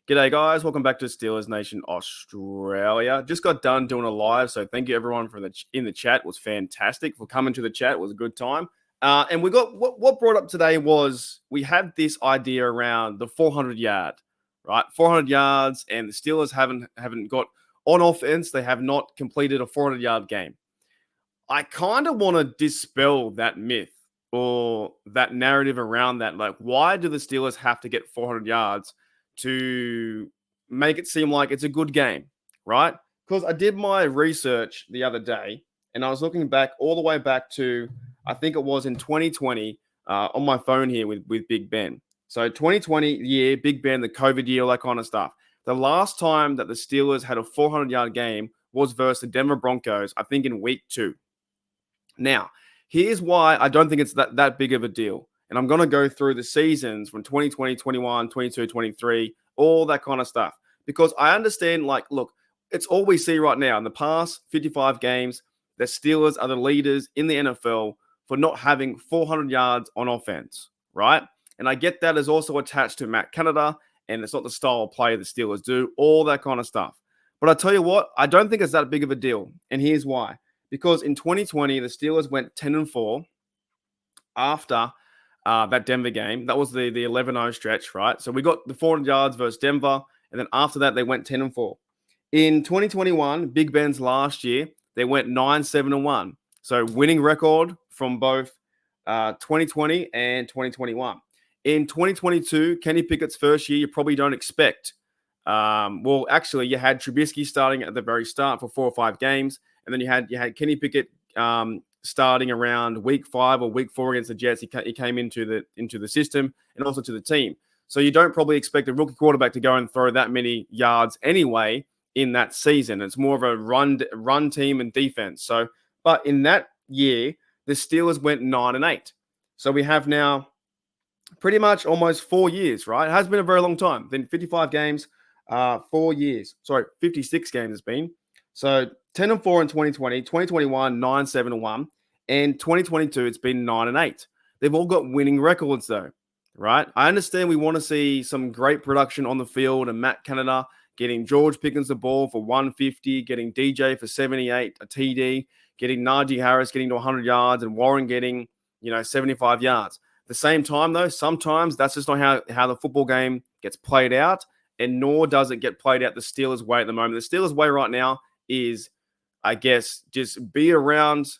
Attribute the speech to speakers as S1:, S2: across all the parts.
S1: G'day, guys. Welcome back to Steelers Nation Australia. Just got done doing a live, so thank you everyone for in the chat. It was fantastic for coming to the chat. It was a good time. And we got what brought up today was we had this idea around the 400 yard, right? 400 yards, and the Steelers haven't got on offense. They have not completed a 400 yard game. I kind of want to dispel that myth or that narrative around that. Like, why do the Steelers have to get 400 yards to make it seem like it's a good game, right? Because I did my research the other day and I was looking back all the way back to, I think it was in 2020 on my phone here with Big Ben. So 2020 year, Big Ben, the COVID year, all that kind of stuff. The last time that the Steelers had a 400-yard game was versus the Denver Broncos, I think in week 2. Now, here's why I don't think it's that big of a deal. And I'm going to go through the seasons from 2020, 21, 22, 23, all that kind of stuff. Because I understand, like, look, it's all we see right now. In the past 55 games, the Steelers are the leaders in the NFL for not having 400 yards on offense, right? And I get that is also attached to Matt Canada, and it's not the style of play the Steelers do, all that kind of stuff. But I tell you what, I don't think it's that big of a deal. And here's why. Because in 2020, the Steelers went 10-4 after that Denver game. That was the 11-0 stretch, right? So we got the 400 yards versus Denver, and then after that, they went 10-4. In 2021, Big Ben's last year, they went 9-7-1. So winning record from both 2020 and 2021. In 2022, Kenny Pickett's first year, you probably don't expect. Well, actually, you had Trubisky starting at the very start for 4 or 5 games, and then you had Kenny Pickett starting around week 5 or week 4 against the Jets. He came into the system and also to the team. So you don't probably expect a rookie quarterback to go and throw that many yards anyway in that season. It's more of a run team and defense. So, but in that year, the Steelers went 9-8. So we have now pretty much almost 4 years, right? It has been a very long time. Then 55 games, 4 years. Sorry, 56 games it's been. So 10-4 in 2020, 2021, 9-7-1, and 2022, it's been 9-8. They've all got winning records though, right? I understand we want to see some great production on the field and Matt Canada getting George Pickens the ball for 150, getting DJ for 78, a TD, getting Najee Harris getting to 100 yards, and Warren getting, 75 yards. At the same time though, sometimes that's just not how the football game gets played out, and nor does it get played out the Steelers' way at the moment. The Steelers' way right now is, I guess, just be around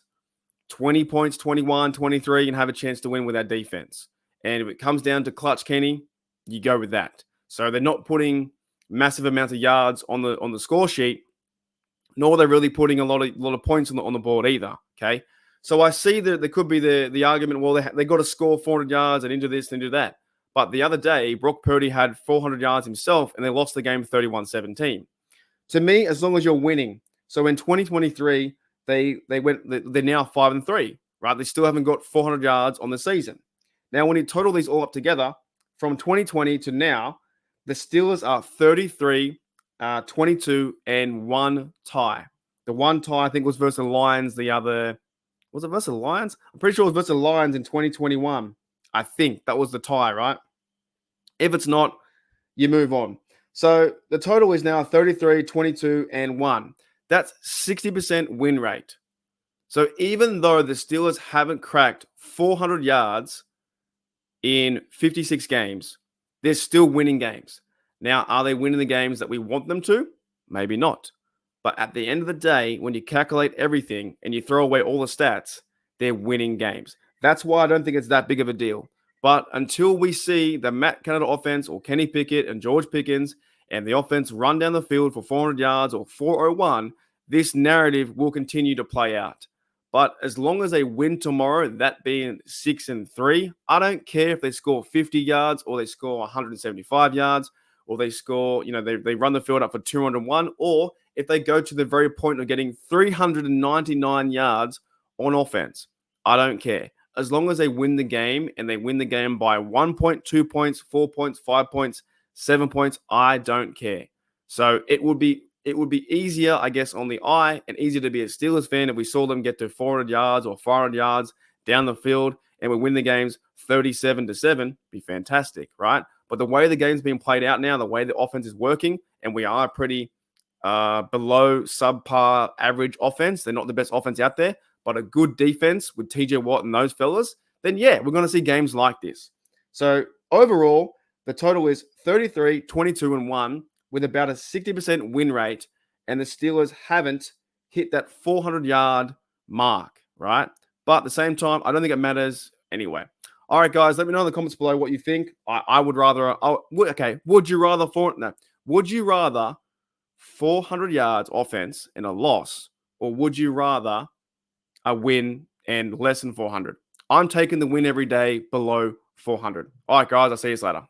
S1: 20 points, 21, 23, and have a chance to win with our defense. And if it comes down to clutch Kenny, you go with that. So they're not putting massive amounts of yards on the score sheet, nor are they really putting a lot of points on the board either. Okay, so I see that there could be the argument, well, they got to score 400 yards and into this and into that. But the other day, Brock Purdy had 400 yards himself, and they lost the game 31-17. To me, as long as you're winning. So in 2023, they're now 5-3, right? They still haven't got 400 yards on the season. Now, when you total these all up together, from 2020 to now, the Steelers are 33, 22, and 1 tie. The 1 tie, I think, was versus the Lions. The other, was it versus the Lions? I'm pretty sure it was versus the Lions in 2021. I think that was the tie, right? If it's not, you move on. So the total is now 33, 22, and 1. That's 60% win rate. So even though the Steelers haven't cracked 400 yards in 56 games, they're still winning games. Now, are they winning the games that we want them to? Maybe not. But at the end of the day, when you calculate everything and you throw away all the stats, they're winning games. That's why I don't think it's that big of a deal. But until we see the Matt Canada offense or Kenny Pickett and George Pickens and the offense run down the field for 400 yards or 401, this narrative will continue to play out. But as long as they win tomorrow, that being 6-3, I don't care if they score 50 yards or they score 175 yards or they score, they run the field up for 201, or if they go to the very point of getting 399 yards on offense. I don't care. As long as they win the game and they win the game by 1 point, 2 points, 4 points, 5 points, 7 points, I don't care. So it would be easier, I guess, on the eye and easier to be a Steelers fan if we saw them get to 400 yards or 500 yards down the field and we win the games 37-7. Be fantastic, right? But the way the game's being played out now, the way the offense is working, and we are pretty below subpar average offense. They're not the best offense out there, but a good defense with TJ Watt and those fellas, then yeah, we're going to see games like this. So overall, the total is 33, 22, and 1 with about a 60% win rate, and the Steelers haven't hit that 400-yard mark, right? But at the same time, I don't think it matters anyway. All right, guys, let me know in the comments below what you think. I would rather, would you rather 400 yards offense and a loss, or would you rather a win and less than 400? I'm taking the win every day below 400. All right, guys, I'll see you later.